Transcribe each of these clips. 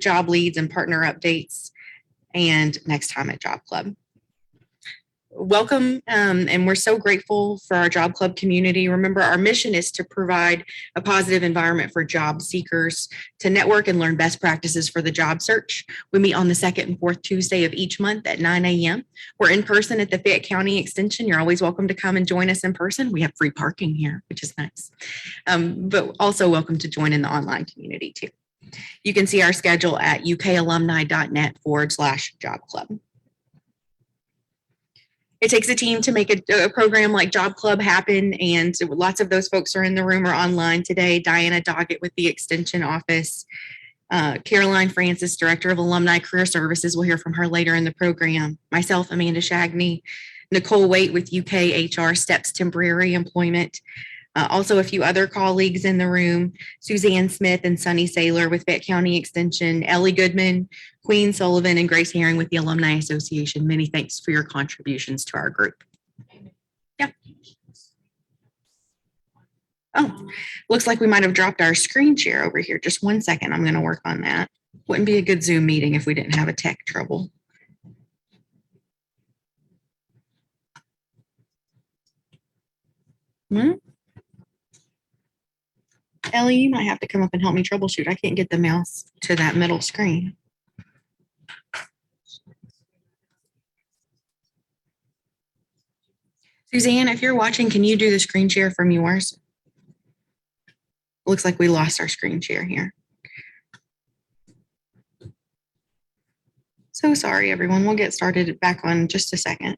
job leads and partner updates, and next time at Job Club. Welcome, and we're so grateful for our Job Club community. Remember, our mission is to provide a positive environment for job seekers to network and learn best practices for the job search. We meet on the second and fourth Tuesday of each month at 9 a.m. We're in person at the Fayette County Extension. You're always welcome to come and join us in person. We have free parking here, which is nice, but also welcome to join in the online community too. You can see our schedule at ukalumni.net/job club. It takes a team to make a program like Job Club happen, and lots of those folks are in the room or online today. Diana Doggett with the Extension Office, Caroline Francis, Director of Alumni Career Services. We'll hear from her later in the program. Myself, Amanda Shagney, Nicole Waite with UK HR Steps Temporary Employment. Also a few other colleagues in the room, Suzanne Smith and Sunny Saylor with Fayette County Extension, Ellie Goodman, Queen Sullivan, and Grace Herring with the Alumni Association. Many thanks for your contributions to our group. Yeah. Oh, looks like we might have dropped our screen share over here. Just 1 second, I'm going to work on that. Wouldn't be a good Zoom meeting if we didn't have a tech trouble. Ellie, you might have to come up and help me troubleshoot. I can't get the mouse to that middle screen. Suzanne, if you're watching, can you do the screen share from yours? Looks like we lost our screen share here. So sorry, everyone. We'll get started back on just a second.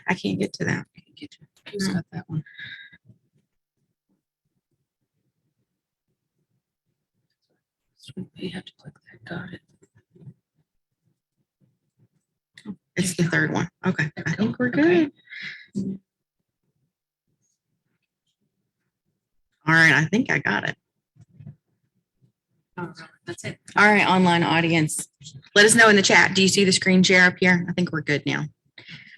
I can't get to that. Who's got that one? You have to click that. Got it. It's the third one. Okay, I think we're good. All right, I think I got it. Oh, that's it. All right, online audience, let us know in the chat. Do you see the screen share up here? I think we're good now.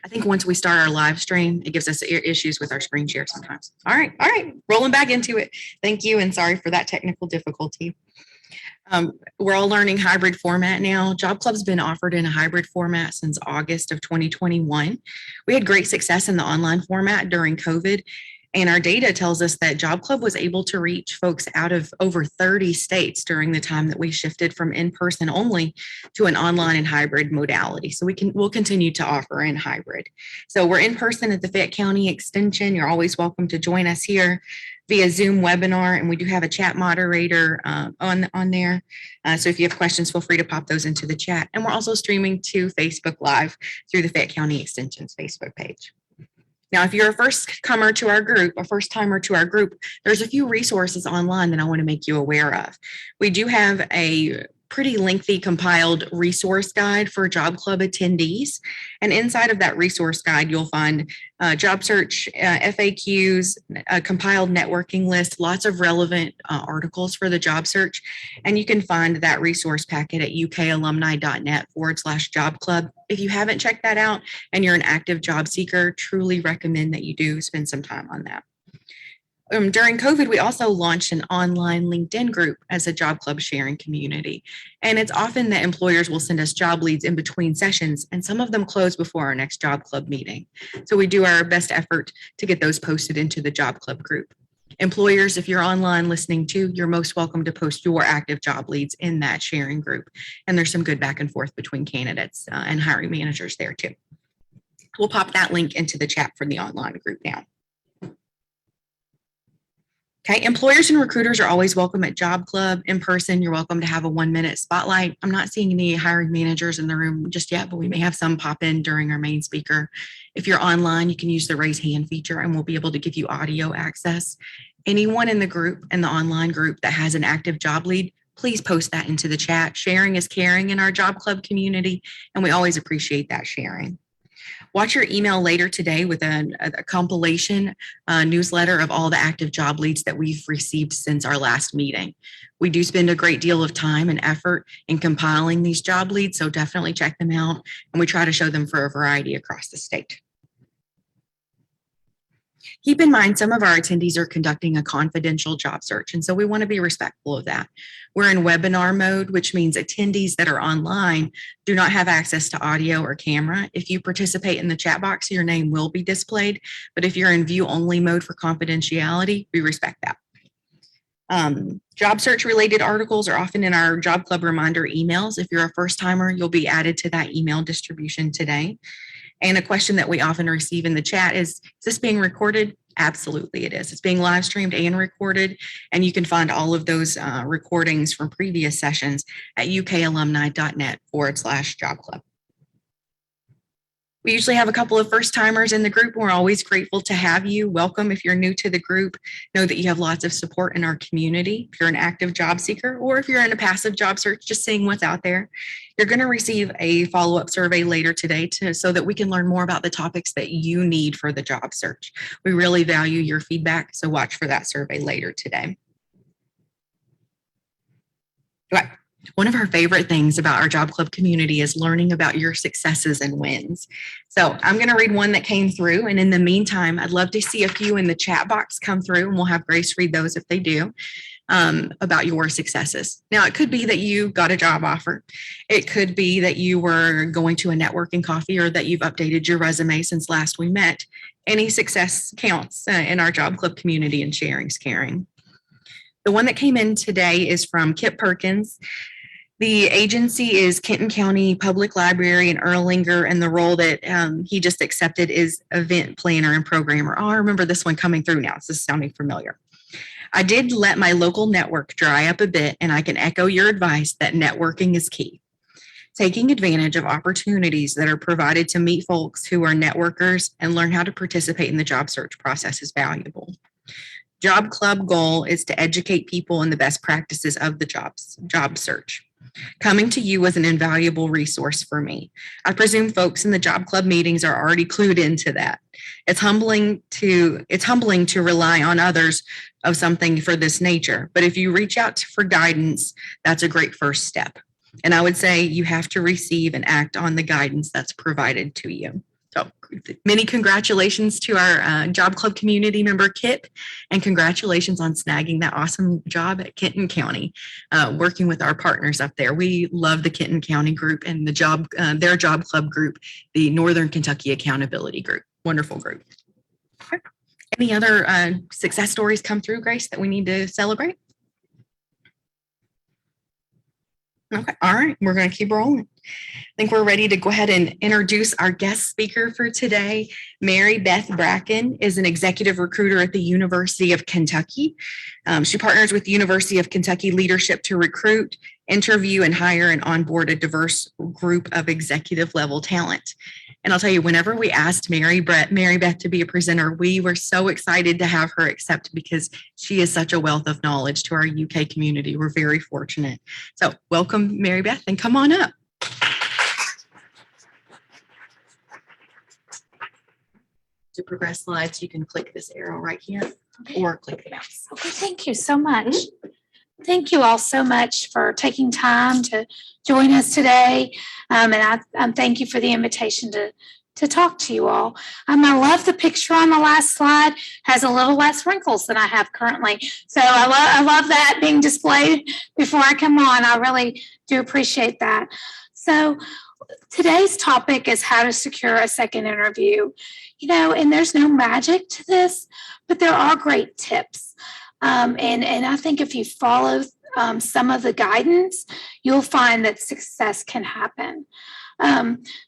I think once we start our live stream, it gives us issues with our screen share sometimes. All right, rolling back into it. Thank you, and sorry for that technical difficulty. We're all learning hybrid format now. Job Club's been offered in a hybrid format since August of 2021. We had great success in the online format during COVID, and our data tells us that Job Club was able to reach folks out of over 30 states during the time that we shifted from in-person only to an online and hybrid modality. So we'll continue to offer in hybrid. So we're in person at the Fayette County Extension. You're always welcome to join us here via Zoom webinar, and we do have a chat moderator on there. So if you have questions, feel free to pop those into the chat. And we're also streaming to Facebook Live through the Fayette County Extension's Facebook page. Now, if you're a first timer to our group, there's a few resources online that I want to make you aware of. We do have a pretty lengthy compiled resource guide for Job Club attendees. And inside of that resource guide, you'll find job search FAQs, a compiled networking list, lots of relevant articles for the job search. And you can find that resource packet at ukalumni.net/job club. If you haven't checked that out and you're an active job seeker, truly recommend that you do spend some time on that. During COVID, we also launched an online LinkedIn group as a Job Club sharing community. And it's often that employers will send us job leads in between sessions, and some of them close before our next Job Club meeting. So we do our best effort to get those posted into the Job Club group. Employers, if you're online listening too, you're most welcome to post your active job leads in that sharing group. And there's some good back and forth between candidates and hiring managers there too. We'll pop that link into the chat for the online group now. Okay, employers and recruiters are always welcome at Job Club in person. You're welcome to have a 1-minute spotlight. I'm not seeing any hiring managers in the room just yet, but we may have some pop in during our main speaker. If you're online, you can use the raise hand feature and we'll be able to give you audio access. Anyone in the group, in the online group that has an active job lead, please post that into the chat. Sharing is caring in our Job Club community, and we always appreciate that sharing. Watch your email later today with a compilation newsletter of all the active job leads that we've received since our last meeting. We do spend a great deal of time and effort in compiling these job leads, so definitely check them out, and we try to show them for a variety across the state. Keep in mind, some of our attendees are conducting a confidential job search, and so we want to be respectful of that. We're in webinar mode, which means attendees that are online do not have access to audio or camera. If you participate in the chat box, your name will be displayed, but if you're in view only mode for confidentiality, we respect that. Job search related articles are often in our Job Club reminder emails. If you're a first timer, you'll be added to that email distribution today. And a question that we often receive in the chat is this being recorded? Absolutely it is. It's being live streamed and recorded. And you can find all of those recordings from previous sessions at ukalumni.net/job club. We usually have a couple of first timers in the group. We're always grateful to have you. Welcome. If you're new to the group, know that you have lots of support in our community. If you're an active job seeker, or if you're in a passive job search, just seeing what's out there, you're going to receive a follow-up survey later today so that we can learn more about the topics that you need for the job search. We really value your feedback, so watch for that survey later today. Okay. One of our favorite things about our Job Club community is learning about your successes and wins. So I'm going to read one that came through. And in the meantime, I'd love to see a few in the chat box come through, and we'll have Grace read those if they do, about your successes. Now, it could be that you got a job offer. It could be that you were going to a networking coffee, or that you've updated your resume since last we met. Any success counts in our Job Club community, and sharing's caring. The one that came in today is from Kip Perkins. The agency is Kenton County Public Library in Erlanger, and the role that he just accepted is event planner and programmer. Oh, I remember this one coming through now. This is sounding familiar. I did let my local network dry up a bit, and I can echo your advice that networking is key. Taking advantage of opportunities that are provided to meet folks who are networkers and learn how to participate in the job search process is valuable. Job Club goal is to educate people in the best practices of the job search. Coming to you was an invaluable resource for me. I presume folks in the Job Club meetings are already clued into that. It's humbling to rely on others of something for this nature, but if you reach out for guidance, that's a great first step. And I would say you have to receive and act on the guidance that's provided to you. So many congratulations to our Job Club community member, Kip, and congratulations on snagging that awesome job at Kenton County, working with our partners up there. We love the Kenton County group and their Job Club group, the Northern Kentucky Accountability Group. Wonderful group. Any other success stories come through, Grace, that we need to celebrate? Okay, all right, we're going to keep rolling. I think we're ready to go ahead and introduce our guest speaker for today. Beth Bracken is an executive recruiter at the University of Kentucky. She partners with the University of Kentucky leadership to recruit, interview, and hire and onboard a diverse group of executive level talent. And I'll tell you, whenever we asked Mary Beth to be a presenter, we were so excited to have her accept, because she is such a wealth of knowledge to our UK community. We're very fortunate. So welcome, Mary Beth, and come on up. To progress slides, you can click this arrow right here, or click the mouse. Okay, thank you so much. Thank you all so much for taking time to join us today. And I thank you for the invitation to talk to you all. I love the picture on the last slide. Has a little less wrinkles than I have currently. So I love that being displayed before I come on. I really do appreciate that. So today's topic is how to secure a second interview. And there's no magic to this, but there are great tips. And I think if you follow some of the guidance, you'll find that success can happen.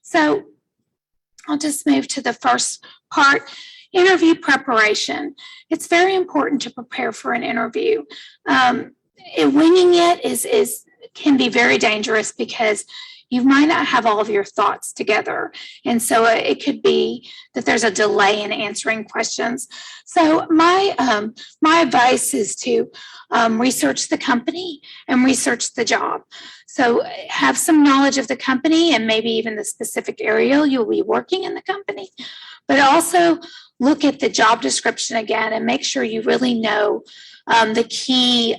So I'll just move to the first part, interview preparation. It's very important to prepare for an interview. Winging it can be very dangerous, because you might not have all of your thoughts together. And so it could be that there's a delay in answering questions. So my advice is to research the company and research the job. So have some knowledge of the company and maybe even the specific area you'll be working in the company, but also look at the job description again and make sure you really know the key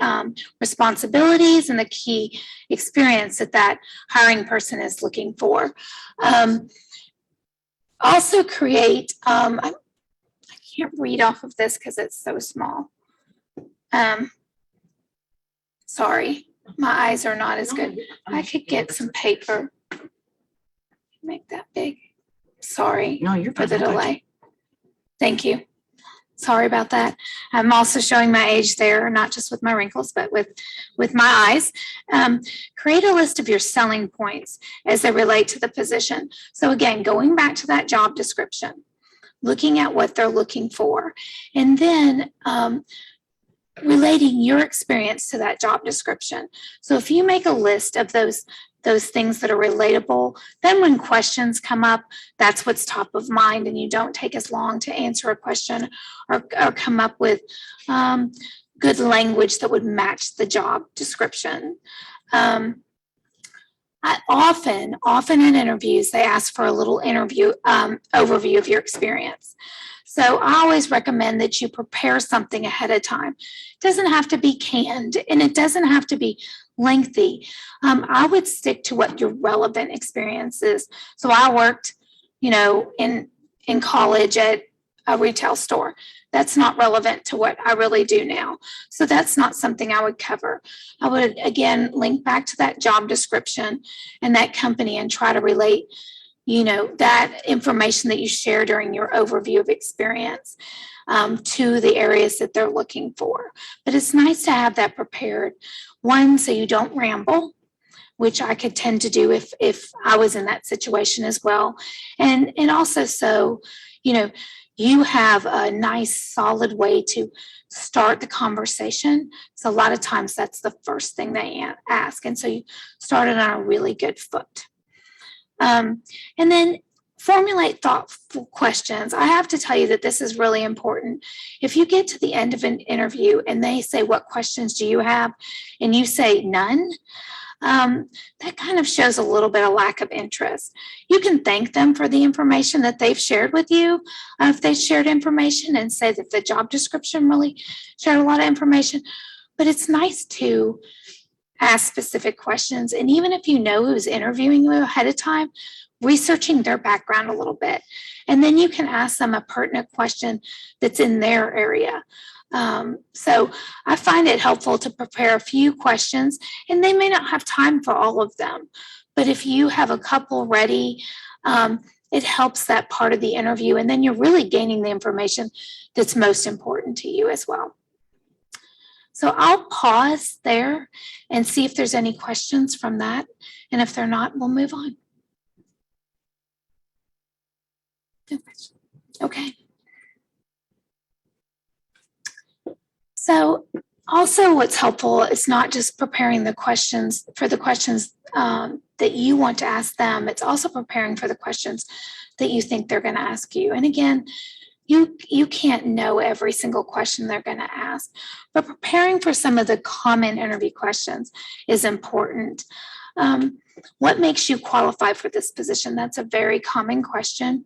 responsibilities and the key experience that hiring person is looking for. Also create, I can't read off of this because it's so small. Sorry, my eyes are not as good. I could get some paper. Make that big. Sorry No, you're for the fine. delay. Thank you. Sorry about that. I'm also showing my age there, not just with my wrinkles, but with my eyes. Create a list of your selling points as they relate to the position. So again, going back to that job description, looking at what they're looking for, and then relating your experience to that job description. So if you make a list of those things that are relatable, then when questions come up, that's what's top of mind, and you don't take as long to answer a question or come up with good language that would match the job description. I often in interviews, they ask for a little interview overview of your experience. So I always recommend that you prepare something ahead of time. It doesn't have to be canned, and it doesn't have to be lengthy. I would stick to what your relevant experience is. So I worked, in college at a retail store. That's not relevant to what I really do now. So that's not something I would cover. I would, again, link back to that job description and that company and try to relate, that information that you share during your overview of experience to the areas that they're looking for. But it's nice to have that prepared. One, so you don't ramble, which I could tend to do if I was in that situation as well. And also so, you have a nice solid way to start the conversation. So a lot of times that's the first thing they ask. And so you started on a really good foot. And then formulate thoughtful questions. I have to tell you that this is really important. If you get to the end of an interview and they say, "What questions do you have?" and you say none, that kind of shows a little bit of lack of interest. You can thank them for the information that they've shared with you. If they shared information, and say that the job description really shared a lot of information, but it's nice to ask specific questions. And even if you know who's interviewing you ahead of time, researching their background a little bit. And then you can ask them a pertinent question that's in their area. So I find it helpful to prepare a few questions, and they may not have time for all of them. But if you have a couple ready, it helps that part of the interview. And then you're really gaining the information that's most important to you as well. So I'll pause there and see if there's any questions from that. And if they're not, we'll move on. Okay. So also what's helpful is not just preparing the questions that you want to ask them. It's also preparing for the questions that you think they're going to ask you. And again, you can't know every single question they're going to ask, but preparing for some of the common interview questions is important. What makes you qualify for this position? That's a very common question.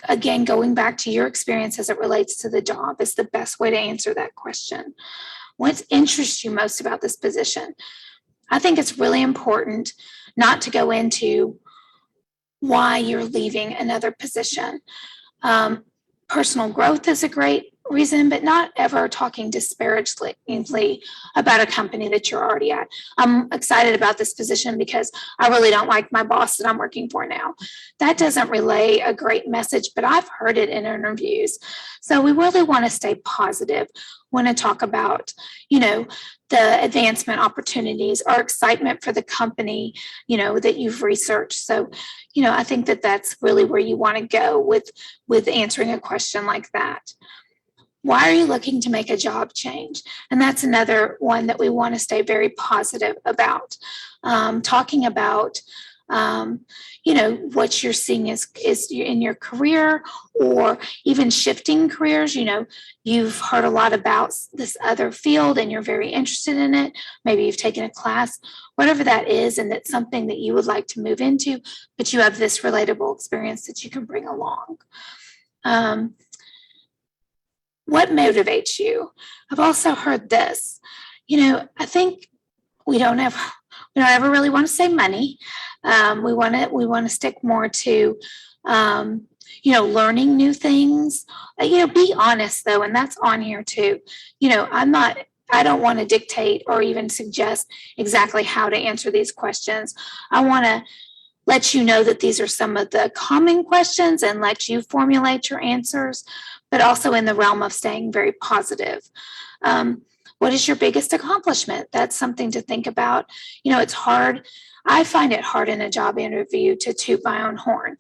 Again, going back to your experience as it relates to the job is the best way to answer that question. What interests you most about this position? I think it's really important not to go into why you're leaving another position. Personal growth is a great reason, but not ever talking disparagingly about a company that you're already at. I'm excited about this position because I really don't like my boss that I'm working for now. That doesn't relay a great message, but I've heard it in interviews. So we really want to stay positive when I talk about, the advancement opportunities or excitement for the company, that you've researched. So, I think that that's really where you want to go with answering a question like that. Why are you looking to make a job change? And that's another one that we want to stay very positive about. Talking about, what you're seeing is in your career or even shifting careers. You've heard a lot about this other field and you're very interested in it. Maybe you've taken a class, whatever that is, and that's something that you would like to move into, but you have this relatable experience that you can bring along. What motivates you? I've also heard this. I think we don't ever really want to say money. We want to stick more to, learning new things. Be honest though, and that's on here too. I don't want to dictate or even suggest exactly how to answer these questions. I want to let you know that these are some of the common questions and let you formulate your answers, but also in the realm of staying very positive. What is your biggest accomplishment? That's something to think about. It's hard. I find it hard in a job interview to toot my own horn,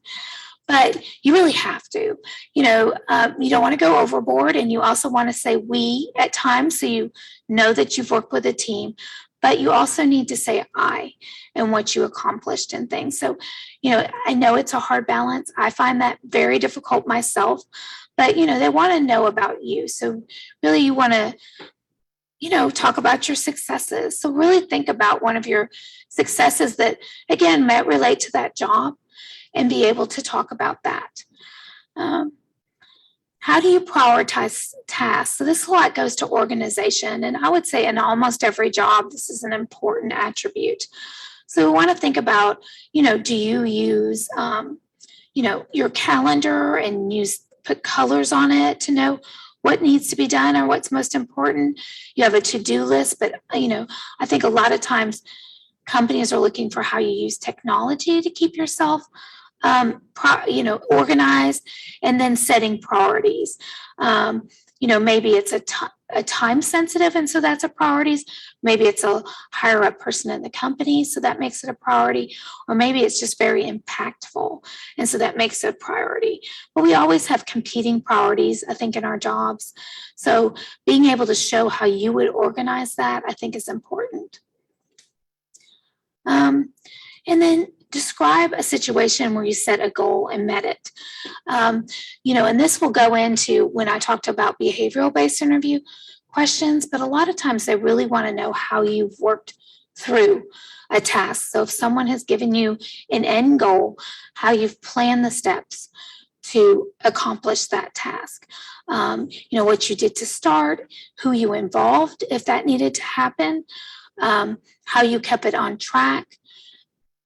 but you really have to. You don't want to go overboard, and you also want to say we at times so you know that you've worked with a team, but you also need to say I and what you accomplished and things. So, I know it's a hard balance. I find that very difficult myself, but, they want to know about you. So really you want to, talk about your successes. So really think about one of your successes that, again, might relate to that job and be able to talk about that. How do you prioritize tasks? So this a lot goes to organization. And I would say in almost every job, this is an important attribute. So we want to think about, do you use, your calendar and put colors on it to know what needs to be done or what's most important? You have a to-do list, but, I think a lot of times companies are looking for how you use technology to keep yourself organized, and then setting priorities. Maybe it's a time sensitive, and so that's a priorities. Maybe it's a higher up person in the company, so that makes it a priority. Or maybe it's just very impactful, and so that makes it a priority. But we always have competing priorities, I think, in our jobs. So being able to show how you would organize that, I think, is important. And then describe a situation where you set a goal and met it. And this will go into when I talked about behavioral-based interview questions, but a lot of times they really want to know how you've worked through a task. So if someone has given you an end goal, how you've planned the steps to accomplish that task. What you did to start, who you involved if that needed to happen, how you kept it on track.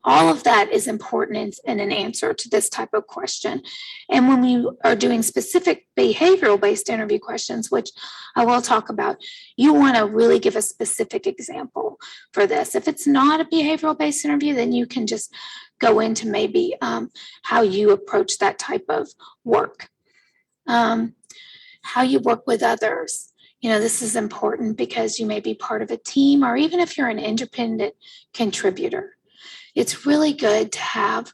All of that is important in an answer to this type of question. And when you are doing specific behavioral-based interview questions, which I will talk about, you want to really give a specific example for this. If it's not a behavioral-based interview, then you can just go into maybe how you approach that type of work. How you work with others. This is important because you may be part of a team, or even if you're an independent contributor. It's really good to have,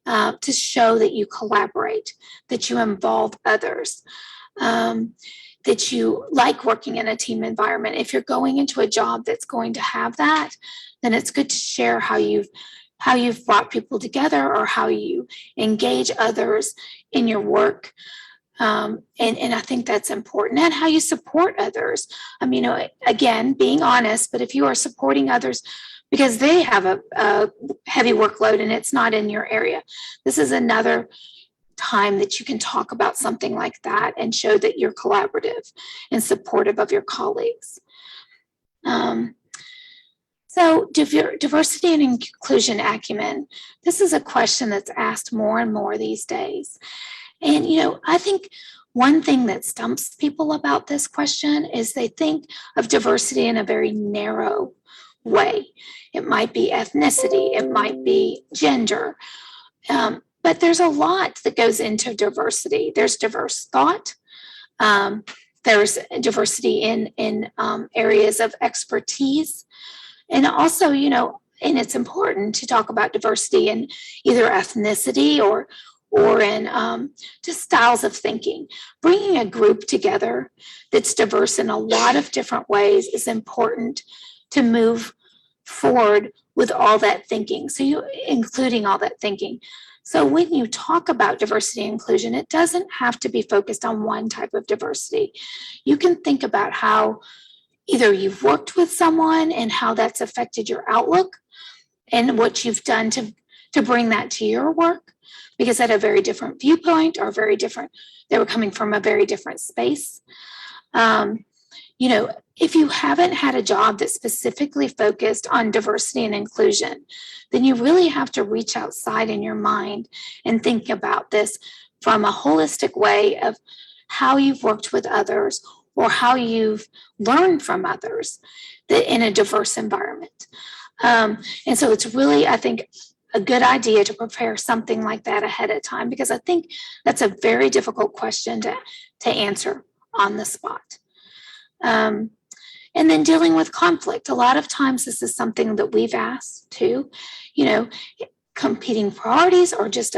to show that you collaborate, that you involve others, that you like working in a team environment. If you're going into a job that's going to have that, then it's good to share how you've brought people together or how you engage others in your work. And I think that's important, and how you support others. Again, being honest, but if you are supporting others because they have a heavy workload and it's not in your area, this is another time that you can talk about something like that and show that you're collaborative and supportive of your colleagues. So diversity and inclusion acumen, this is a question that's asked more and more these days. And, I think one thing that stumps people about this question is they think of diversity in a very narrow way. It might be ethnicity, it might be gender, but there's a lot that goes into diversity. There's diverse thought. There's diversity in areas of expertise. And also, and it's important to talk about diversity in either ethnicity or in just styles of thinking. Bringing a group together that's diverse in a lot of different ways is important to move forward with all that thinking. So including all that thinking. So when you talk about diversity and inclusion, it doesn't have to be focused on one type of diversity. You can think about how either you've worked with someone and how that's affected your outlook and what you've done to bring that to your work, because at a very different viewpoint or they were coming from a very different space. If you haven't had a job that's specifically focused on diversity and inclusion, then you really have to reach outside in your mind and think about this from a holistic way of how you've worked with others or how you've learned from others in a diverse environment. And so it's really, I think, a good idea to prepare something like that ahead of time, because I think that's a very difficult question to answer on the spot. And then dealing with conflict. A lot of times this is something that we've asked too, competing priorities or just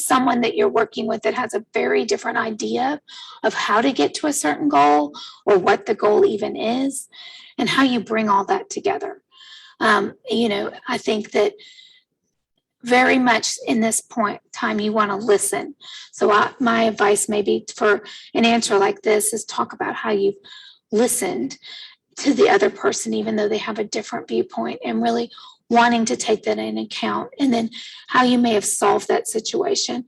someone that you're working with that has a very different idea of how to get to a certain goal or what the goal even is and how you bring all that together. I think that very much in this point time, you want to listen. So my advice maybe for an answer like this is talk about how you've listened to the other person, even though they have a different viewpoint, and really wanting to take that in account. And then how you may have solved that situation,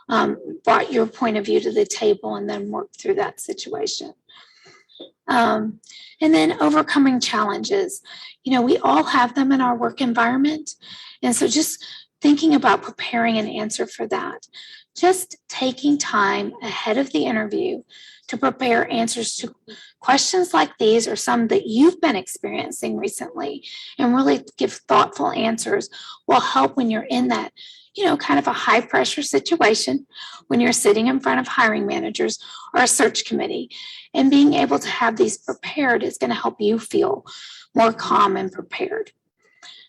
brought your point of view to the table, and then worked through that situation. And then overcoming challenges. We all have them in our work environment. And so just thinking about preparing an answer for that, just taking time ahead of the interview to prepare answers to questions like these or some that you've been experiencing recently, and really give thoughtful answers will help when you're in that, kind of a high pressure situation, when you're sitting in front of hiring managers or a search committee. And being able to have these prepared is going to help you feel more calm and prepared.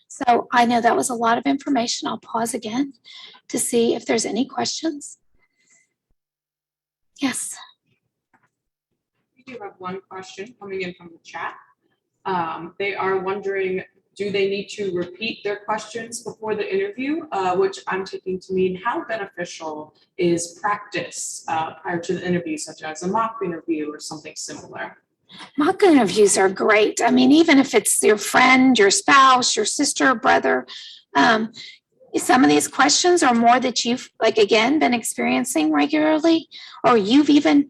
So I know that was a lot of information. I'll pause again to see if there's any questions. Yes. We do have one question coming in from the chat. They are wondering, do they need to repeat their questions before the interview? Which I'm taking to mean, how beneficial is practice prior to the interview, such as a mock interview or something similar? Mock interviews are great. I mean, even if it's your friend, your spouse, your sister, brother, some of these questions are more that you've, been experiencing regularly, or you've even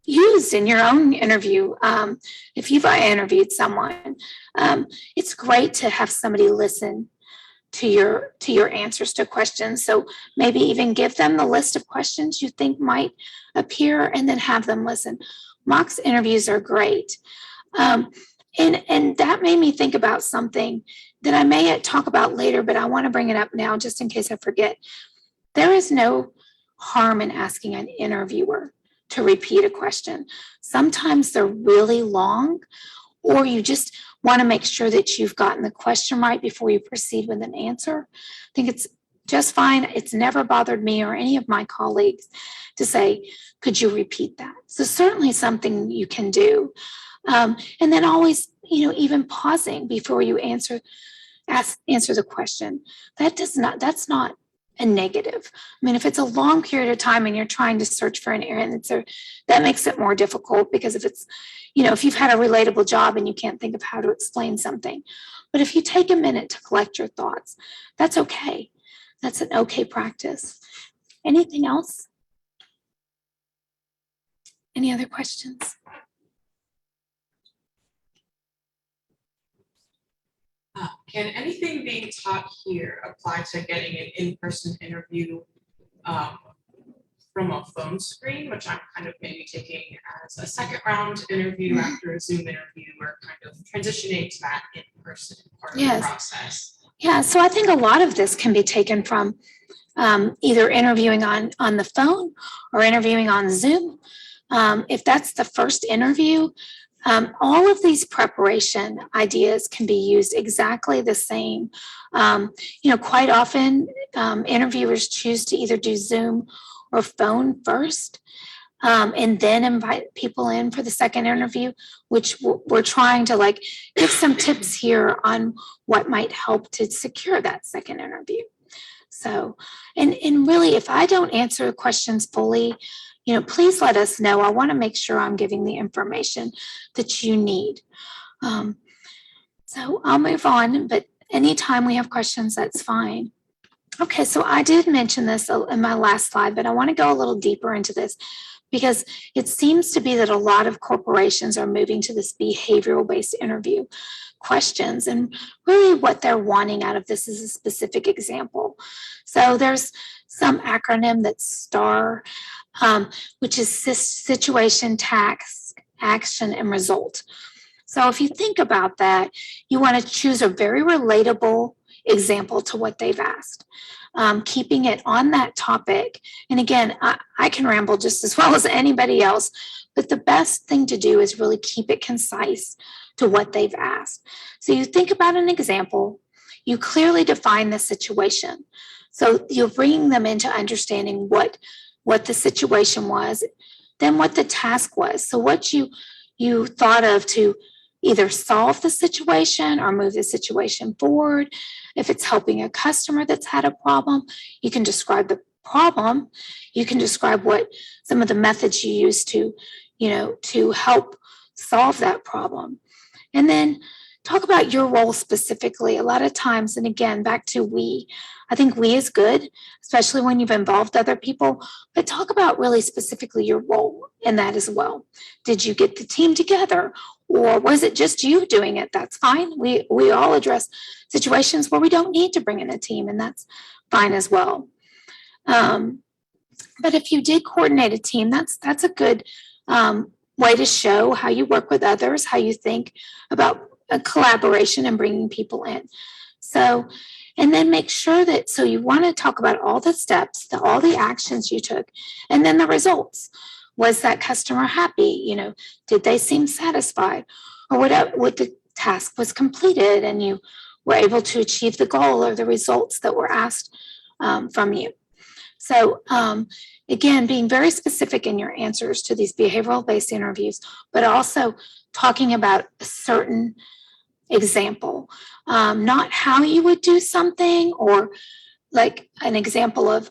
used in your own interview. If you've interviewed someone, it's great to have somebody listen to your answers to questions. So maybe even give them the list of questions you think might appear, and then have them listen. Mock interviews are great. And that made me think about something that I may talk about later, but I want to bring it up now just in case I forget. There is no harm in asking an interviewer to repeat a question. Sometimes they're really long, or you just want to make sure that you've gotten the question right before you proceed with an answer. I think it's just fine. It's never bothered me or any of my colleagues to say, could you repeat that? So certainly something you can do. And then always, even pausing before you answer the question. That's not a negative. I mean, if it's a long period of time and you're trying to search for an answer, that makes it more difficult, because if it's, if you've had a relatable job and you can't think of how to explain something. But if you take a minute to collect your thoughts, that's okay. That's an okay practice. Anything else? Any other questions? Can anything being taught here apply to getting an in-person interview from a phone screen, which I'm kind of maybe taking as a second round interview after a Zoom interview, or kind of transitioning to that in-person part of the process? Yeah, so I think a lot of this can be taken from either interviewing on the phone or interviewing on Zoom. If that's the first interview, all of these preparation ideas can be used exactly the same. Quite often interviewers choose to either do Zoom or phone first, and then invite people in for the second interview, which we're trying to give some tips here on what might help to secure that second interview. So, and really, if I don't answer questions fully, please let us know. I want to make sure I'm giving the information that you need. So I'll move on, but anytime we have questions, that's fine. Okay, so I did mention this in my last slide, but I want to go a little deeper into this, because it seems to be that a lot of corporations are moving to this behavioral-based interview questions, and really what they're wanting out of this is a specific example. goal. So there's some acronym that's STAR, which is situation, task, action, and result. So if you think about that, you want to choose a very relatable example to what they've asked, keeping it on that topic. And again, I can ramble just as well as anybody else, but the best thing to do is really keep it concise to what they've asked. So you think about an example, you clearly define the situation. So you're bringing them into understanding what the situation was, then what the task was. So what you thought of to either solve the situation or move the situation forward. If it's helping a customer that's had a problem, you can describe the problem. You can describe what some of the methods you use to help solve that problem. And then talk about your role specifically. A lot of times, and again, back to we, I think we is good, especially when you've involved other people, but talk about really specifically your role in that as well. Did you get the team together? Or was it just you doing it? That's fine. We all address situations where we don't need to bring in a team, and that's fine as well. But if you did coordinate a team, that's a good way to show how you work with others, how you think about a collaboration and bringing people in. So, and then make sure that, so you want to talk about all the steps, all the actions you took, and then the results. Was that customer happy? Did they seem satisfied? Or what the task was completed and you were able to achieve the goal or the results that were asked from you. So again, being very specific in your answers to these behavioral-based interviews, but also talking about a certain example, not how you would do something or like an example of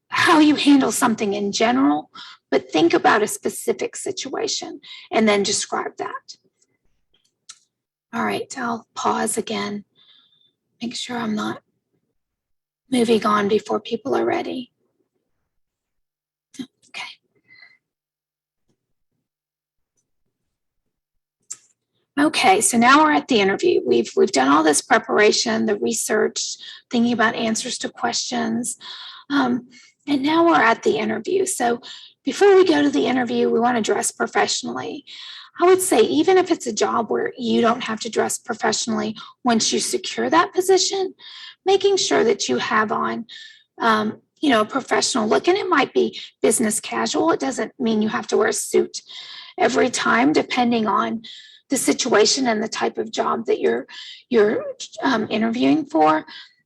how you handle something in general, but think about a specific situation and then describe that. All right, I'll pause again, make sure I'm not moving on before people are ready. Okay. Okay, so now we're at the interview. We've done all this preparation, the research, thinking about answers to questions, and now we're at the interview. So before we go to the interview, we want to dress professionally. I would say even if it's a job where you don't have to dress professionally once you secure that position, making sure that you have on a professional look, and it might be business casual. It doesn't mean you have to wear a suit every time, depending on the situation and the type of job that you're interviewing for.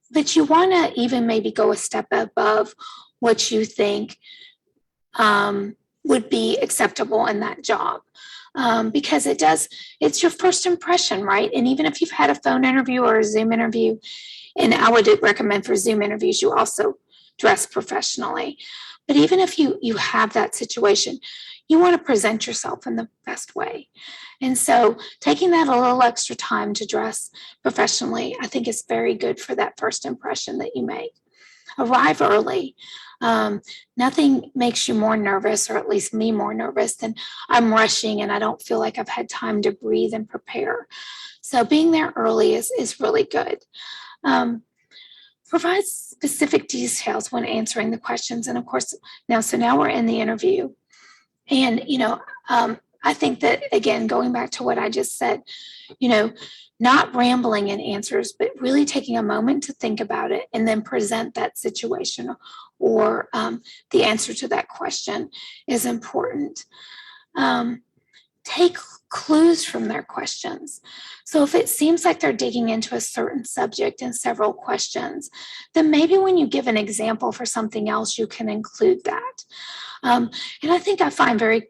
But you want to even maybe go a step above what you think would be acceptable in that job. Because it's your first impression, right? And even if you've had a phone interview or a Zoom interview, and I would recommend for Zoom interviews, you also dress professionally. But even if you have that situation, you want to present yourself in the best way. And so taking that a little extra time to dress professionally, I think is very good for that first impression that you make. Arrive early. Nothing makes you more nervous, or at least me more nervous, than I'm rushing and I don't feel like I've had time to breathe and prepare. So being there early is really good. Provide specific details when answering the questions. And of course, now we're in the interview. And, I think that, again, going back to what I just said, not rambling in answers, but really taking a moment to think about it and then present that situation or the answer to that question is important. Take clues from their questions. So if it seems like they're digging into a certain subject in several questions, then maybe when you give an example for something else, you can include that. And I think I find very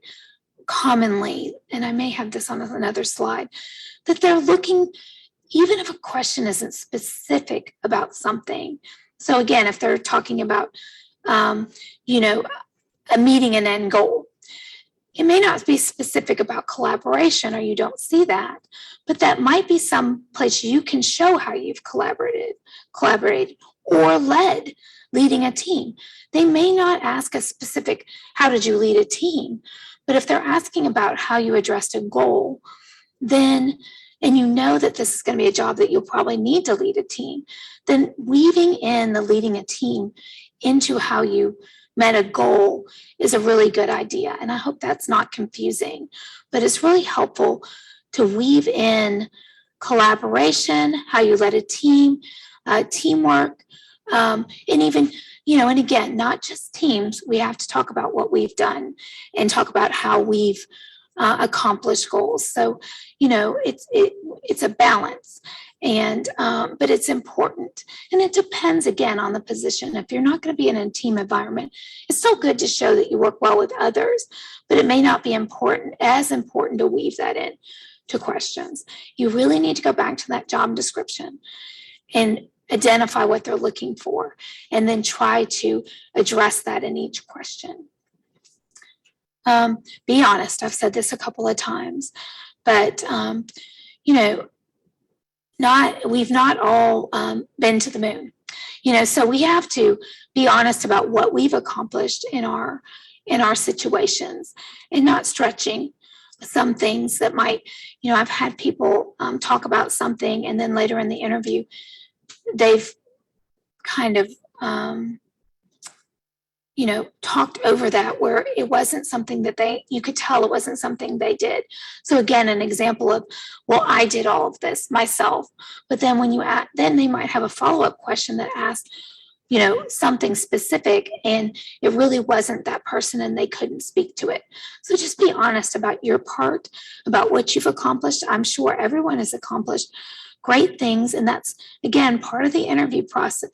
commonly, and I may have this on another slide, that they're looking, even if a question isn't specific about something. So again, if they're talking about, a meeting an end goal, it may not be specific about collaboration, or you don't see that, but that might be some place you can show how you've collaborated or leading a team. They may not ask a specific, how did you lead a team? But if they're asking about how you addressed a goal, then and you know that this is going to be a job that you'll probably need to lead a team, then weaving in the leading a team into how you met a goal is a really good idea. And I hope that's not confusing, but it's really helpful to weave in collaboration, how you led a team, teamwork, and even, and again, not just teams. We have to talk about what we've done and talk about how we've accomplished goals. So, it's a balance. And but it's important, and it depends again on the position. If you're not going to be in a team environment, it's still good to show that you work well with others, but it may not be as important to weave that in to questions. You really need to go back to that job description and identify what they're looking for, and then try to address that in each question. Be honest. I've said this a couple of times, but we've not all been to the moon, so we have to be honest about what we've accomplished in our situations, and not stretching some things that might, I've had people talk about something, and then later in the interview, they've kind of, talked over that, where it wasn't something that you could tell it wasn't something they did. So again, an example of, well, I did all of this myself, but then then they might have a follow-up question that asked, something specific, and it really wasn't that person and they couldn't speak to it. So just be honest about your part, about what you've accomplished. I'm sure everyone has accomplished great things, and that's, again, part of the interview process.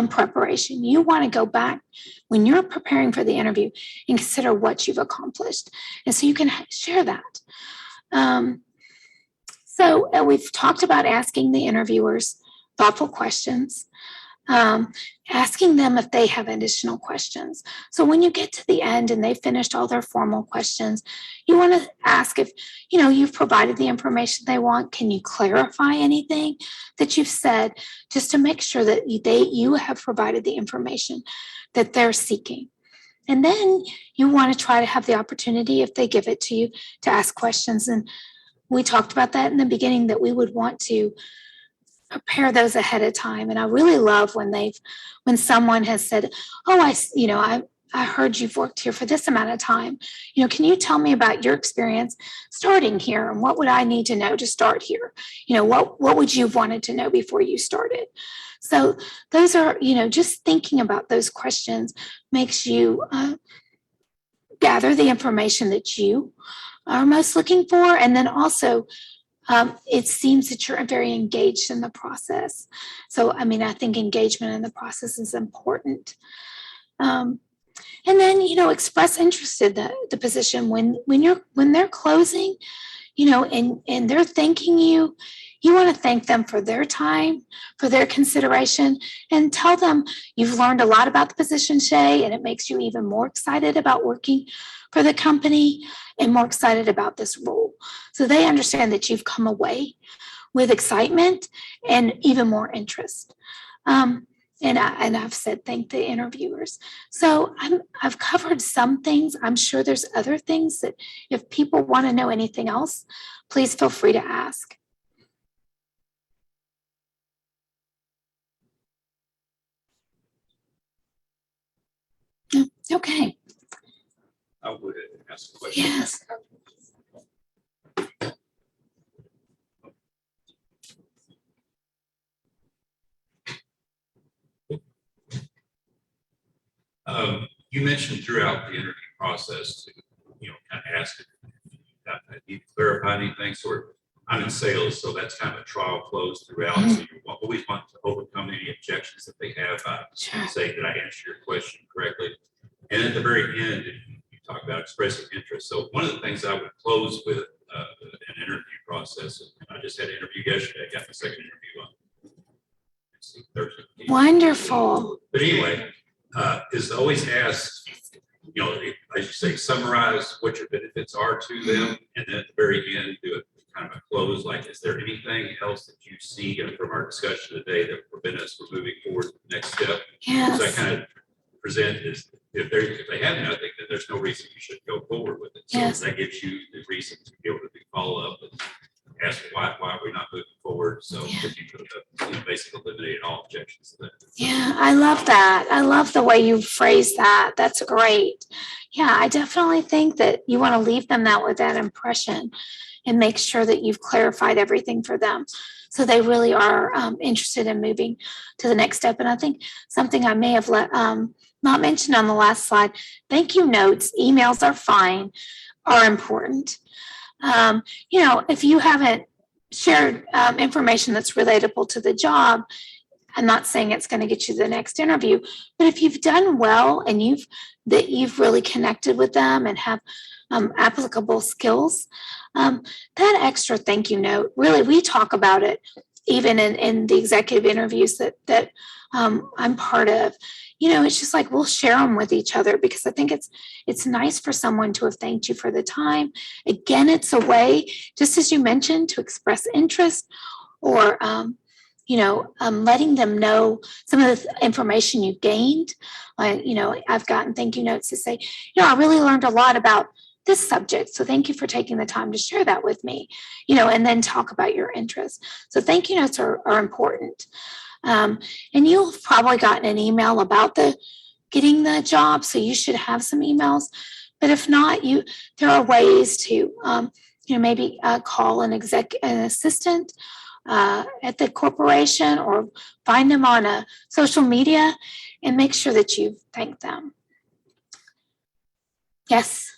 Preparation. You want to go back when you're preparing for the interview and consider what you've accomplished, and so you can share that. So we've talked about asking the interviewers thoughtful questions, asking them if they have additional questions. So when you get to the end and they've finished all their formal questions, you want to ask if, you've provided the information they want. Can you clarify anything that you've said, just to make sure that you have provided the information that they're seeking? And then you want to try to have the opportunity, if they give it to you, to ask questions. And we talked about that in the beginning, that we would want to prepare those ahead of time. And I really love when someone has said, oh, I heard you've worked here for this amount of time. Can you tell me about your experience starting here, and what would I need to know to start here? What would you have wanted to know before you started? So those are, just thinking about those questions makes you gather the information that you are most looking for. And then also, it seems that you're very engaged in the process. So, I think engagement in the process is important. And then, express interest in the position when they're closing, and they're thanking you. You want to thank them for their time, for their consideration, and tell them you've learned a lot about the position, Shay, and it makes you even more excited about working for the company and more excited about this role. So they understand that you've come away with excitement and even more interest. And I've said thank the interviewers. So I've covered some things. I'm sure there's other things that if people want to know anything else, please feel free to ask. Okay. I would ask a question. Yes. You mentioned throughout the interview process to, kind of ask if you need to clarify anything. Sort of, I'm in sales, so that's kind of a trial close throughout. Mm-hmm. So you always want to overcome any objections that they have by saying that I answered your question correctly. And at the very end, you talk about expressing interest. So one of the things I would close with an interview process, and I just had an interview yesterday. I got my second interview on Thursday. Wonderful. But anyway, is always ask, as you say, summarize what your benefits are to them, and then at the very end, do a kind of a close. Like, is there anything else that you see from our discussion today that will prevent us from moving forward to the next step? Yes. So I kind of present is if they have nothing, then there's no reason you should go forward with it. So Yes. that gives you the reason to be able to do follow up ask why are we not moving forward? So if you could, basically eliminate all objections to that. Yeah, I love that. I love the way you phrase that. That's great. Yeah, I definitely think that you want to leave them that with that impression and make sure that you've clarified everything for them. So they really are interested in moving to the next step. And I think something I may have not mentioned on the last slide, thank you notes, emails are fine, are important. If you haven't shared information that's relatable to the job, I'm not saying it's going to get you the next interview, but if you've done well and you've really connected with them and have applicable skills, that extra thank you note, really, we talk about it even in the executive interviews that I'm part of. It's just like we'll share them with each other because I think it's nice for someone to have thanked you for the time. Again, it's a way, just as you mentioned, to express interest or letting them know some of the information you gained. I've gotten thank you notes to say, I really learned a lot about this subject. So thank you for taking the time to share that with me, and then talk about your interests. So thank you notes are important. And you've probably gotten an email about getting the job. So you should have some emails, but if not, there are ways to, maybe call an assistant at the corporation or find them on social media and make sure that you thank them. Yes.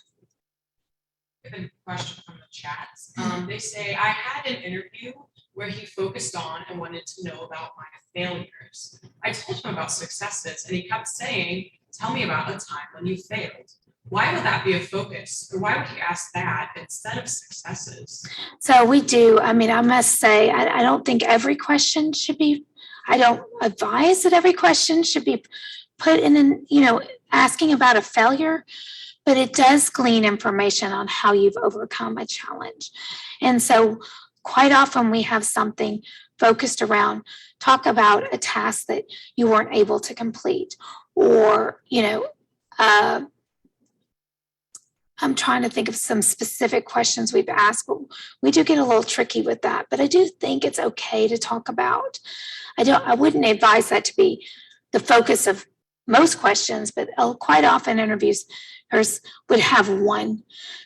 A question from the chats. They say, I had an interview where he focused on and wanted to know about my failures. I told him about successes and he kept saying, tell me about a time when you failed. Why would that be a focus? Or why would he ask that instead of successes? So we do. I must say, I don't think every question should be, I don't advise that every question should be put in, asking about a failure, but it does glean information on how you've overcome a challenge. And so quite often we have something focused around, talk about a task that you weren't able to complete, or, I'm trying to think of some specific questions we've asked, but we do get a little tricky with that. But I do think it's okay to talk about. I wouldn't advise that to be the focus of most questions, but quite often interviewers would have one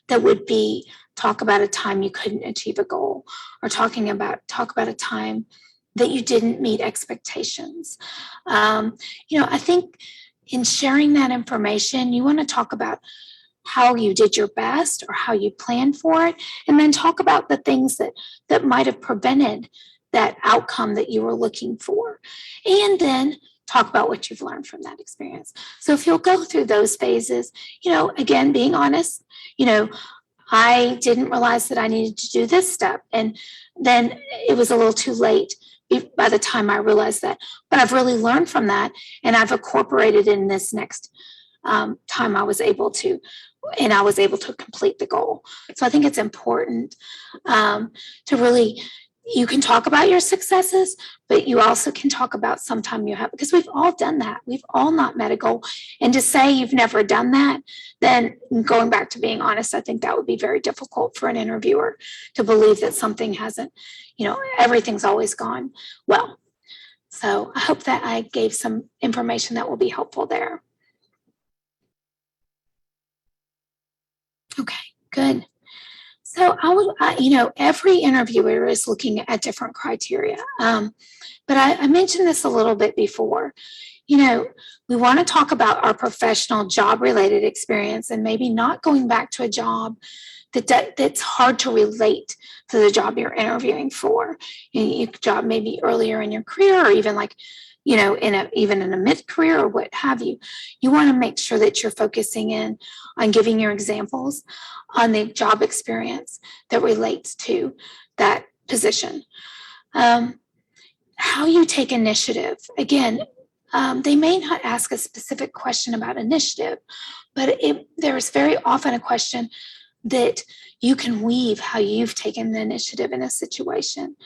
that would be talk about a time you couldn't achieve a goal, or talk about a time that you didn't meet expectations. I think in sharing that information, you want to talk about how you did your best or how you planned for it, and then talk about the things that might have prevented that outcome that you were looking for, and then talk about what you've learned from that experience. So if you'll go through those phases, again, being honest, I didn't realize that I needed to do this step, and then it was a little too late by the time I realized that, but I've really learned from that, and I've incorporated in this next time I was able to complete the goal. So I think it's important to really, you can talk about your successes, but you also can talk about sometime you have, because we've all done that. We've all not met a goal. And to say you've never done that, then going back to being honest, I think that would be very difficult for an interviewer to believe that something hasn't, everything's always gone well. So I hope that I gave some information that will be helpful there. Okay, good. So every interviewer is looking at different criteria. But I mentioned this a little bit before. We want to talk about our professional job-related experience and maybe not going back to a job that's hard to relate to the job you're interviewing for. Your job maybe earlier in your career, or even even in a mid-career or what have you. You want to make sure that you're focusing in on giving your examples on the job experience that relates to that position. How you take initiative. Again, they may not ask a specific question about initiative, but there's very often a question that you can weave how you've taken the initiative in a situation.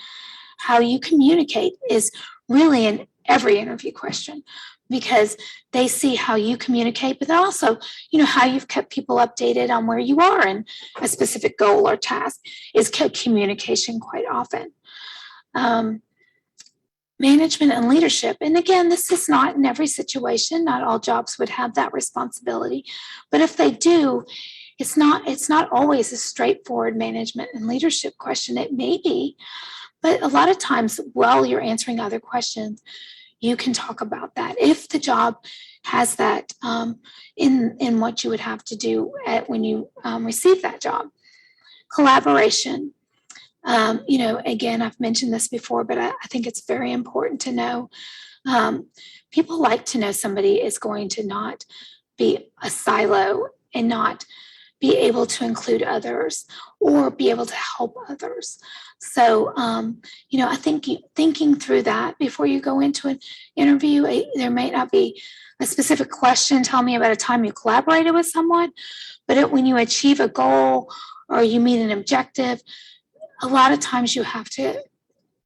How you communicate is really every interview question, because they see how you communicate, but also, how you've kept people updated on where you are in a specific goal or task is communication quite often. Management and leadership. And again, this is not in every situation. Not all jobs would have that responsibility. But if they do, it's not always a straightforward management and leadership question. It may be, but a lot of times while you're answering other questions, you can talk about that. If the job has that in what you would have to do when you receive that job. Collaboration. Again, I've mentioned this before, but I think it's very important to know. People like to know somebody is going to not be a silo and not be able to include others or be able to help others. So, I think thinking through that before you go into an interview, there may not be a specific question, tell me about a time you collaborated with someone, but when you achieve a goal or you meet an objective, a lot of times you have to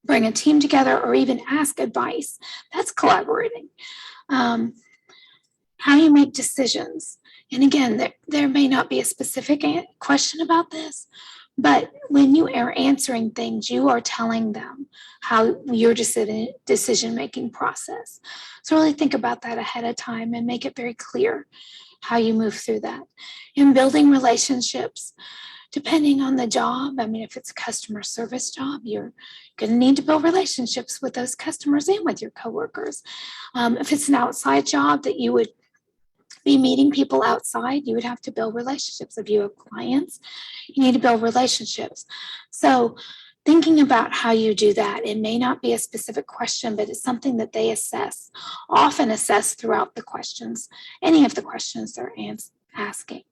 bring a team together or even ask advice. That's collaborating. How you make decisions. And again, there may not be a specific question about this, but when you are answering things, you are telling them how your decision-making process. So really think about that ahead of time and make it very clear how you move through that. And building relationships. Depending on the job, if it's a customer service job, you're going to need to build relationships with those customers and with your coworkers. If it's an outside job that you would be meeting people outside, you would have to build relationships. If you have clients, you need to build relationships. So thinking about how you do that, it may not be a specific question, but it's something that they often assess throughout the questions, any of the questions they're asking.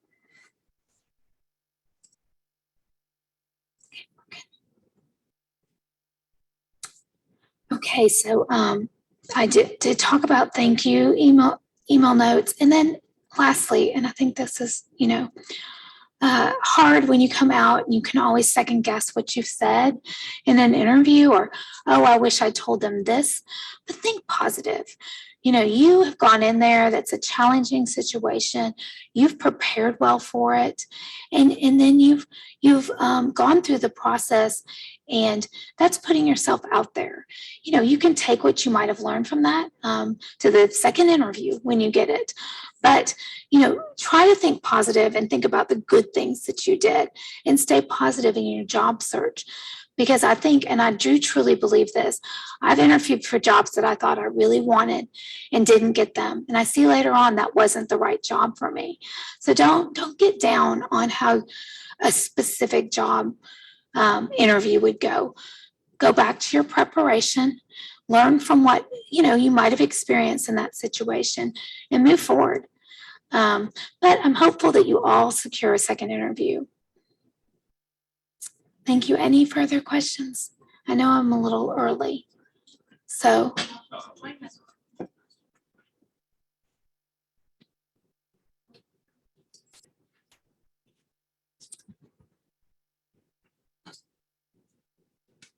Okay, so I did talk about thank you, email notes, and then lastly, and I think this is, hard when you come out and you can always second guess what you've said in an interview or, oh, I wish I told them this, but think positive. You have gone in there, that's a challenging situation. You've prepared well for it. And then you've gone through the process, and that's putting yourself out there. You can take what you might have learned from that to the second interview when you get it. But, try to think positive and think about the good things that you did and stay positive in your job search. Because I think, and I do truly believe this, I've interviewed for jobs that I thought I really wanted and didn't get them. And I see later on that wasn't the right job for me. So don't get down on how a specific job interview would go. Go back to your preparation, learn from what you might have experienced in that situation, and move forward. But I'm hopeful that you all secure a second interview. Thank you. Any further questions? I know I'm a little early. So.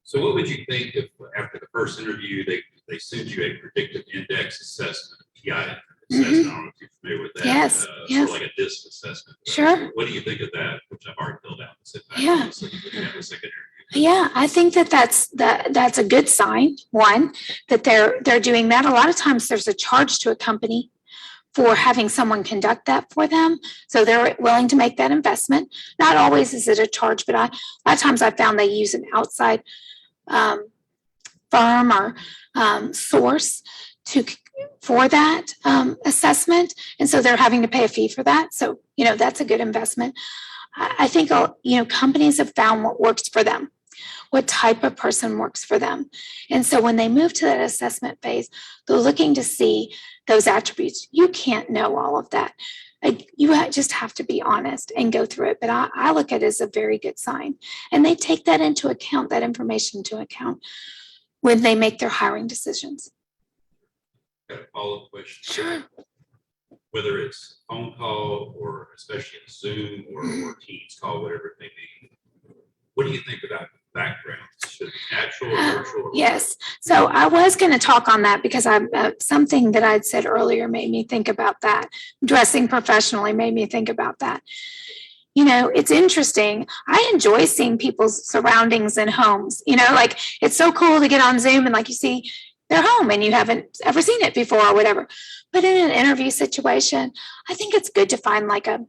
So what would you think if after the first interview, they send you a predictive index assessment, PI assessment? I don't know if you're familiar with that. Yes. Sort of like a DISC assessment. Sure. What do you think of that, which I've already filled out? Yeah. So you can have a second interview. Yeah, I think that's a good sign. One, that they're doing that. A lot of times there's a charge to a company for having someone conduct that for them. So they're willing to make that investment. Not always is it a charge, but a lot of times I found they use an outside firm or source for that assessment. And so they're having to pay a fee for that. So, that's a good investment. I think, companies have found what works for them, what type of person works for them. And so when they move to that assessment phase, they're looking to see those attributes. You can't know all of that. You just have to be honest and go through it. But I look at it as a very good sign. And they take that into account, that information into account when they make their hiring decisions. Got a follow-up question? Sure. Whether it's phone call or especially a Zoom or Teams call, whatever it may be, what do you think about backgrounds? Should it be natural or virtual? Yes. So I was going to talk on that because something that I'd said earlier made me think about that. Dressing professionally made me think about that. You know, it's interesting. I enjoy seeing people's surroundings and homes. You know, like it's so cool to get on Zoom and like you see their home and you haven't ever seen it before or whatever. But in an interview situation, I think it's good to find like a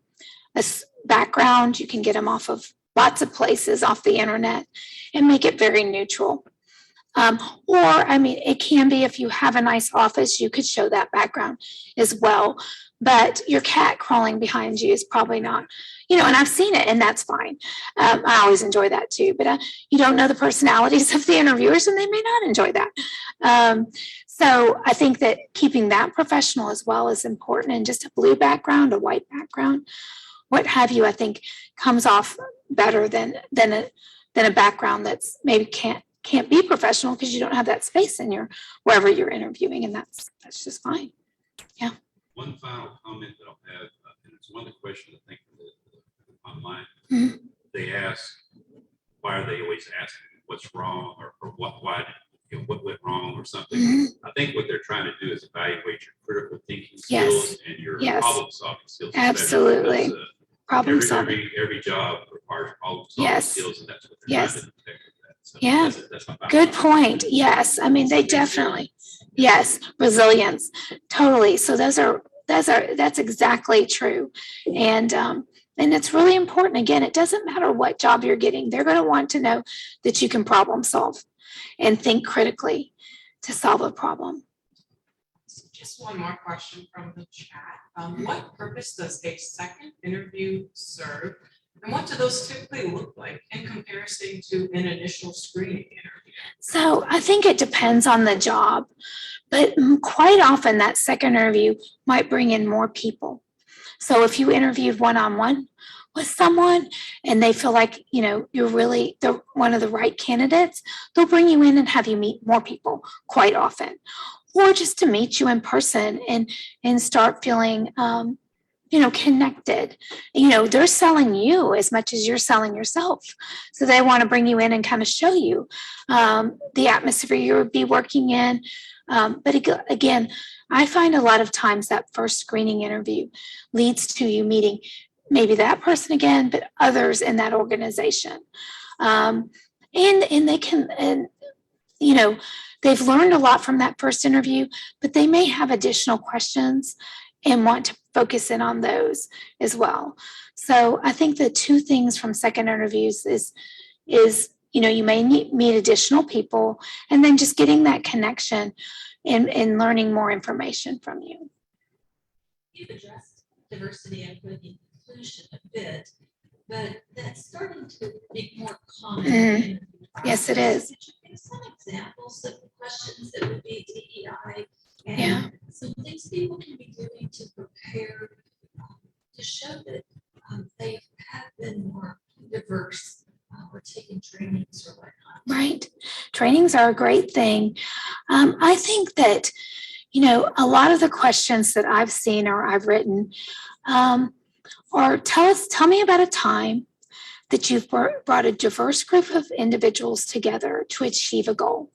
background. You can get them off of lots of places off the internet and make it very neutral. Or, I mean, it can be if you have a nice office, you could show that background as well. But your cat crawling behind you is probably not, you know, and I've seen it and that's fine. I always enjoy that too, but you don't know the personalities of the interviewers and they may not enjoy that. So I think that keeping that professional as well is important, and just a blue background, a white background, what have you, I think comes off better than a background that's maybe can't be professional because you don't have that space in your wherever you're interviewing, and that's just fine. Yeah. One final comment that I'll have, and it's one of the questions I think online. Mhm. They ask, why are they always asking what's wrong or why what went wrong or something? Mhm. I think what they're trying to do is evaluate your critical thinking Yes. skills and your Yes. problem solving skills. Absolutely. Because, Problem solving. every job requires problem solving Yes. skills, and that's what they're Yes. trying to detect with that. So Yeah. that's my final Good comment. point. Yes. I mean, they definitely, yes, resilience. Totally. So that's exactly true. And it's really important. Again, it doesn't matter what job you're getting. They're going to want to know that you can problem solve and think critically to solve a problem. Just one more question from the chat. What purpose does a second interview serve? And what do those typically look like in comparison to an initial screening interview? So I think it depends on the job, but quite often that second interview might bring in more people. So if you interviewed one-on-one with someone and they feel like, you know, you're really one of the right candidates, they'll bring you in and have you meet more people quite often, or just to meet you in person and start feeling, you know, connected. You know, they're selling you as much as you're selling yourself. So they want to bring you in and kind of show you the atmosphere you would be working in. But again, I find a lot of times that first screening interview leads to you meeting maybe that person again, but others in that organization. And they can, and you know, they've learned a lot from that first interview, but they may have additional questions and want to focus in on those as well. So I think the two things from second interviews is, you know, you may meet additional people, and then just getting that connection and learning more information from you. You've addressed diversity, equity, inclusion a bit, but that's starting to be more common. Mhm. Yes, it is. Could you give some examples of questions that would be DEI and Yeah. some things people can be doing to prepare to show that they have been more diverse or taken trainings or whatnot? Right. Trainings are a great thing. I think that, you know, a lot of the questions that I've seen or I've written or tell me about a time that you've brought a diverse group of individuals together to achieve a goal.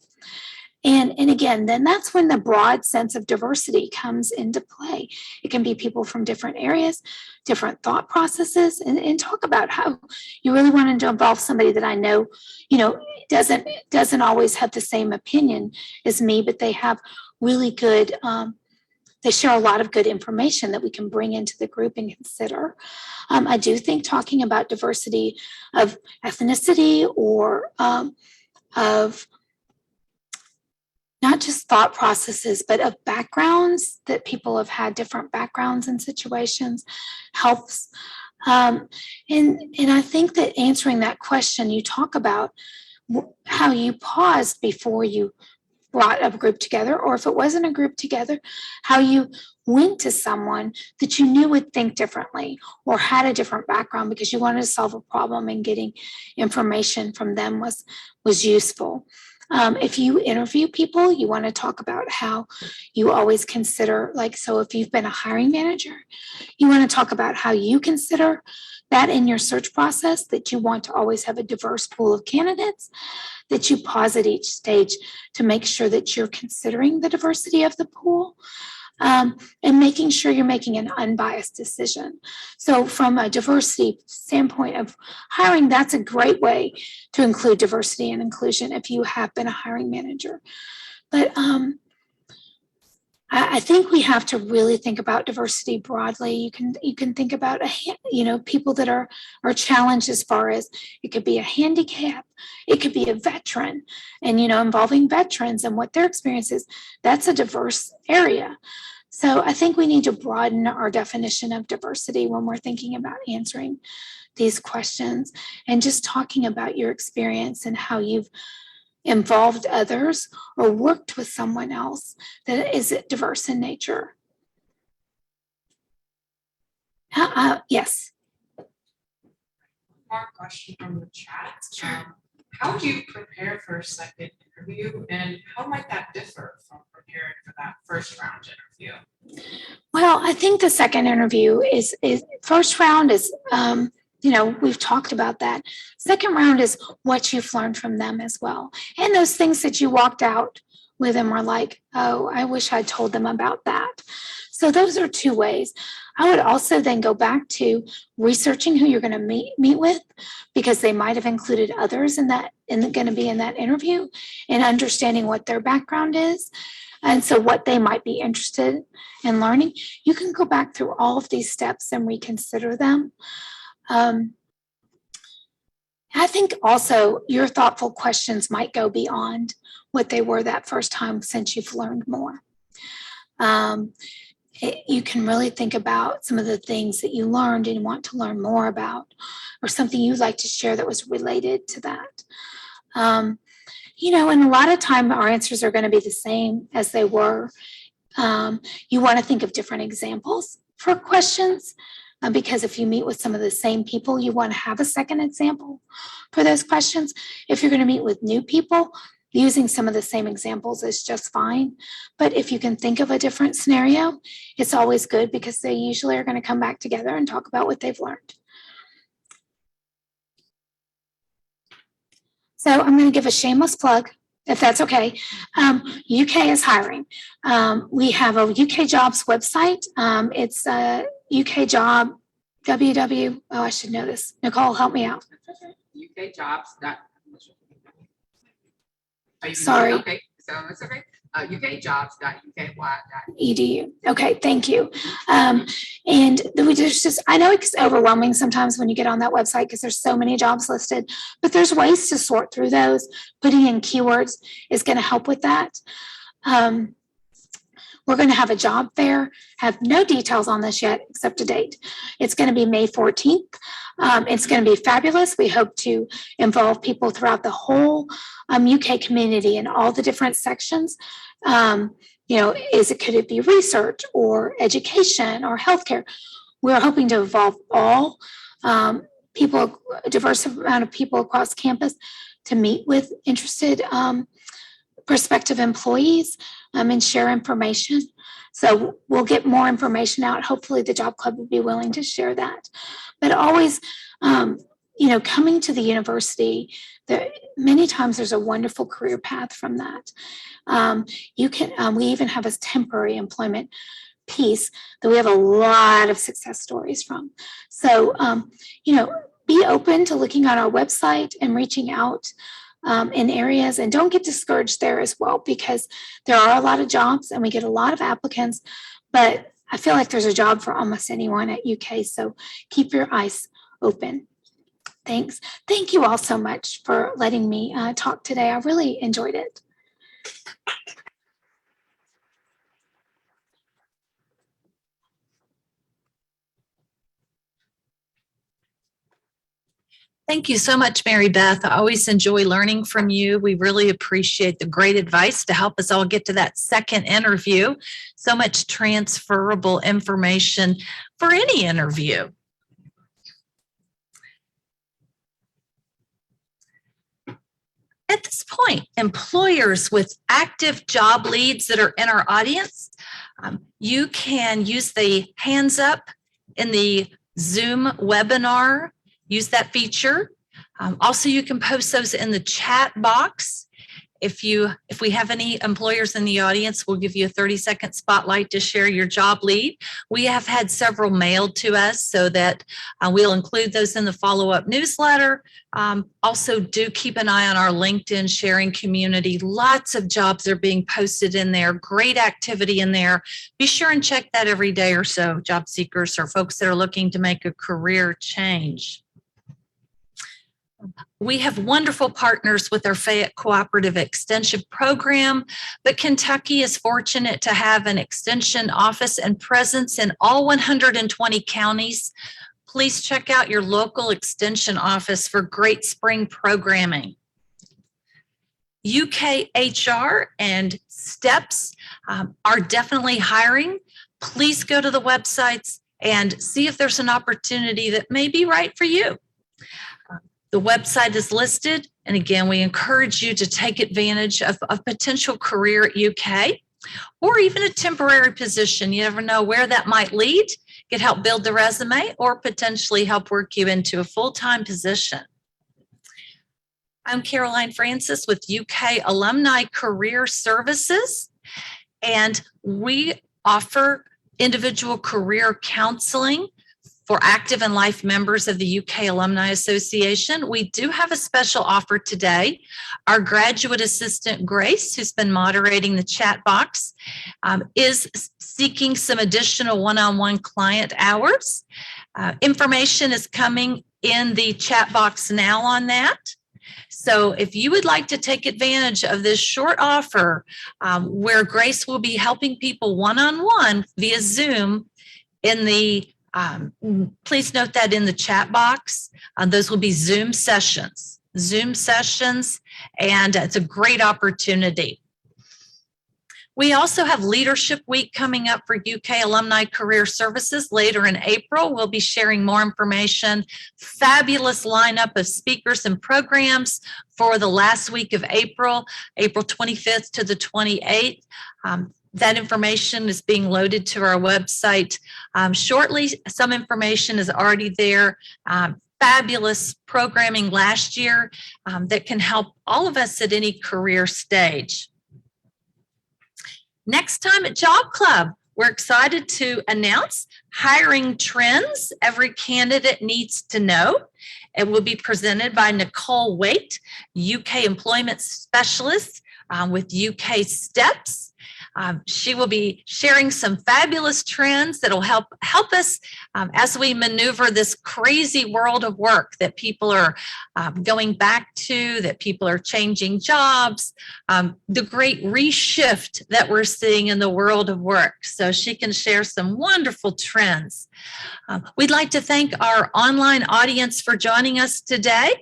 And again, then that's when the broad sense of diversity comes into play. It can be people from different areas, different thought processes, and talk about how you really wanted to involve somebody that I know, you know, doesn't always have the same opinion as me, but they have really good, they share a lot of good information that we can bring into the group and consider. I do think talking about diversity of ethnicity or of not just thought processes, but of backgrounds, that people have had different backgrounds and situations helps. And I think that answering that question, you talk about how you paused before you brought a group together, or if it wasn't a group together, how you went to someone that you knew would think differently or had a different background because you wanted to solve a problem, and getting information from them was useful. If you interview people, you want to talk about how you always consider, like, so if you've been a hiring manager, you want to talk about how you consider that in your search process, that you want to always have a diverse pool of candidates, that you pause at each stage to make sure that you're considering the diversity of the pool. And making sure you're making an unbiased decision. So from a diversity standpoint of hiring, that's a great way to include diversity and inclusion if you have been a hiring manager. But I think we have to really think about diversity broadly. You can think about people that are challenged as far as it could be a handicap, it could be a veteran, and involving veterans and what their experience is. That's a diverse area. So I think we need to broaden our definition of diversity when we're thinking about answering these questions and just talking about your experience and how you've involved others or worked with someone else that is diverse in nature. Yes. More question from the chat. How do you prepare for a second interview, and how might that differ from preparing for that first round interview? Well, I think the second interview is first round is, we've talked about that. Second round is what you've learned from them as well. And those things that you walked out with and were like, oh, I wish I'd told them about that. So those are two ways. I would also then go back to researching who you're going to meet with, because they might have included others going to be in that interview, and understanding what their background is. And so what they might be interested in learning. You can go back through all of these steps and reconsider them. I think also your thoughtful questions might go beyond what they were that first time, since you've learned more. You can really think about some of the things that you learned and want to learn more about, or something you'd like to share that was related to that. And a lot of time our answers are going to be the same as they were. You want to think of different examples for questions, because if you meet with some of the same people, you want to have a second example for those questions. If you're going to meet with new people, using some of the same examples is just fine. But if you can think of a different scenario, it's always good, because they usually are going to come back together and talk about what they've learned. So I'm going to give a shameless plug, if that's okay. UK is hiring. We have a UK jobs website. It's UK job www. Oh, I should know this. Nicole, help me out. UK jobs. Sorry. Okay, so it's okay. ukjobs.uky.edu. Edu. Okay, thank you. And there's just, I know it's overwhelming sometimes when you get on that website, because there's so many jobs listed, but there's ways to sort through those. Putting in keywords is going to help with that. We're going to have a job fair. Have no details on this yet except a date. It's going to be May 14th. It's going to be fabulous. We hope to involve people throughout the whole UK community in all the different sections. Could it be research or education or healthcare? We're hoping to involve all people, a diverse amount of people across campus, to meet with interested prospective employees and share information. So we'll get more information out. Hopefully the job club will be willing to share that. But always, coming to the university, many times there's a wonderful career path from that. We even have a temporary employment piece that we have a lot of success stories from. So, be open to looking on our website and reaching out in areas, and don't get discouraged there as well, because there are a lot of jobs and we get a lot of applicants, but I feel like there's a job for almost anyone at UK. So keep your eyes open. Thanks. Thank you all so much for letting me talk today. I really enjoyed it. Thank you so much, Mary Beth. I always enjoy learning from you. We really appreciate the great advice to help us all get to that second interview. So much transferable information for any interview. At this point, employers with active job leads that are in our audience, you can use the hands up in the Zoom webinar, use that feature. Also, you can post those in the chat box. If we have any employers in the audience, we'll give you a 30-second spotlight to share your job lead. We have had several mailed to us so that we'll include those in the follow-up newsletter. Also, do keep an eye on our LinkedIn sharing community. Lots of jobs are being posted in there. Great activity in there. Be sure and check that every day or so, job seekers or folks that are looking to make a career change. We have wonderful partners with our Fayette Cooperative Extension Program, but Kentucky is fortunate to have an extension office and presence in all 120 counties. Please check out your local extension office for great spring programming. UKHR and STEPS are definitely hiring. Please go to the websites and see if there's an opportunity that may be right for you. The website is listed. And again, we encourage you to take advantage of a potential career at UK or even a temporary position. You never know where that might lead. It could help build the resume or potentially help work you into a full-time position. I'm Caroline Francis with UK Alumni Career Services, and we offer individual career counseling for active and life members of the UK Alumni Association. We do have a special offer today. Our graduate assistant, Grace, who's been moderating the chat box, is seeking some additional one-on-one client hours. Information is coming in the chat box now on that. So if you would like to take advantage of this short offer where Grace will be helping people one-on-one via Zoom in the please note that in the chat box, those will be Zoom sessions, and it's a great opportunity. We also have Leadership Week coming up for UK Alumni Career Services later in April. We'll be sharing more information, fabulous lineup of speakers and programs for the last week of April, April 25th to the 28th. That information is being loaded to our website shortly. Some information is already there. Fabulous programming last year that can help all of us at any career stage. Next time at Job Club, we're excited to announce hiring trends every candidate needs to know. It will be presented by Nicole Waite, UK Employment Specialist with UK STEPS. She will be sharing some fabulous trends that will help us as we maneuver this crazy world of work that people are going back to, that people are changing jobs, the great reshift that we're seeing in the world of work. So she can share some wonderful trends. We'd like to thank our online audience for joining us today.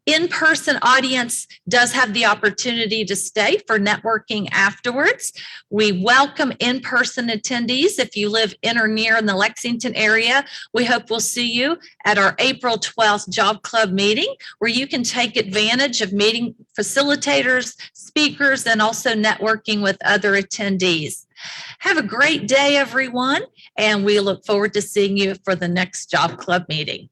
In-person audience does have the opportunity to stay for networking afterwards. We welcome in-person attendees. If you live in or near in the Lexington area, we hope we'll see you at our April 12th Job Club meeting, where you can take advantage of meeting facilitators, speakers, and also networking with other attendees. Have a great day, everyone, and we look forward to seeing you for the next Job Club meeting.